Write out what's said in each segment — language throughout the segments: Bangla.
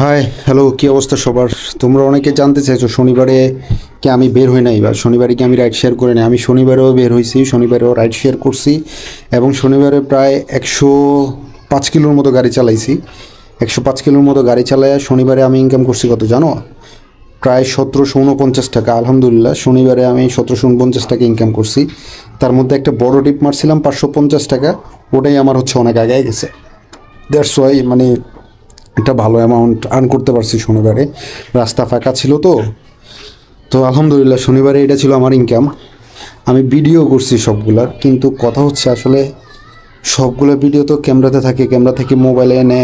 হাই, হ্যালো, কী অবস্থা সবার? তোমরা অনেকে জানতে চাইছো শনিবারে কি আমি বের হই নাই, বা শনিবারে কি আমি রাইড শেয়ার করে নাই। আমি শনিবারেও বের হয়েছি, শনিবারেও রাইড শেয়ার করছি, এবং শনিবারে প্রায় 105 কিলোর মতো গাড়ি চালাইছি। 105 কিলোর মতো গাড়ি চালায় শনিবারে আমি ইনকাম করছি কত জানো? প্রায় 1749 টাকা। আলহামদুলিল্লাহ, শনিবারে আমি 1749 টাকা ইনকাম করছি। তার মধ্যে একটা বড় টিপ মারছিলাম 550 টাকা, ওটাই আমার হচ্ছে অনেক আগে গেছে। দ্যাটস ওয়াই মানে একটা ভালো অ্যামাউন্ট আর্ন করতে পারছি শনিবারে। রাস্তা ফাঁকা ছিল তো তো আলহামদুলিল্লাহ শনিবারে এটা ছিল আমার ইনকাম। আমি ভিডিও করছি সবগুলার, কিন্তু কথা হচ্ছে আসলে সবগুলো ভিডিও তো ক্যামেরাতে থাকে, ক্যামেরা থেকে মোবাইলে এনে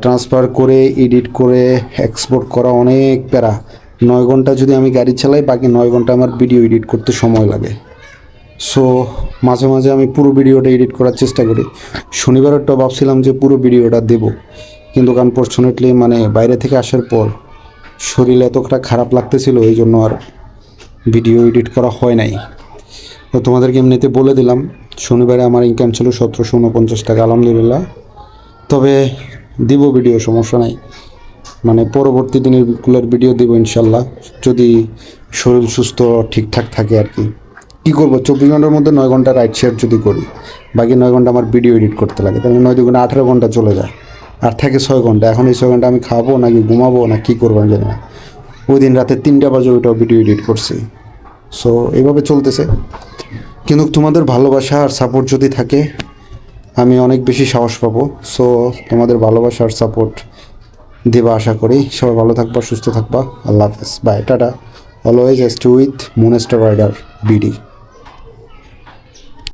ট্রান্সফার করে এডিট করে এক্সপোর্ট করা অনেক প্যারা। 9 ঘন্টা যদি আমি গাড়ি চালাই, বাকি 9 ঘন্টা আমার ভিডিও এডিট করতে সময় লাগে। সো মাঝে মাঝে আমি পুরো ভিডিওটা এডিট করার চেষ্টা করি। শনিবারেরটা ভাবছিলাম যে পুরো ভিডিওটা দেবো, কিন্তু আনফর্চুনেটলি মানে বাইরে থেকে আসার পর শরীর এতটা খারাপ লাগতেছিল, এই জন্য আর ভিডিও এডিট করা হয় নাই। তো তোমাদেরকে এমনিতে বলে দিলাম, শনিবারে আমার ইনকাম ছিল 1749 টাকা, আলহামদুলিল্লাহ। তবে দিব ভিডিও, সমস্যা নাই, মানে পরবর্তী দিনের ভিডিও দিব ইনশাল্লাহ, যদি শরীর সুস্থ ঠিকঠাক থাকে আর কি। কী করবো, 24 ঘন্টার মধ্যে 9 ঘন্টা রাইড শেয়ার যদি করি, বাকি 9 ঘন্টা আমার ভিডিও এডিট করতে লাগে, তাহলে 9 × 2 = 18 ঘন্টা চলে যায়। আর থাকে 6 ঘন্টা। এখন এই 6 ঘন্টা আমি খাবো নাকি ঘুমাবো না কী করবো আমি জানি না। ওই দিন রাতে 3টা বাজে ওইটাও ভিডিও এডিট করছি। সো এইভাবে চলতেছে, কিন্তু তোমাদের ভালোবাসা আর সাপোর্ট যদি থাকে আমি অনেক বেশি সাহস পাবো। সো তোমাদের ভালোবাসা আর সাপোর্ট দেবা আশা করি। সবাই ভালো থাকবা, সুস্থ থাকবা। আল্লাহ হাফেজ, bye, tata. Always stay with Moonstar Rider BD.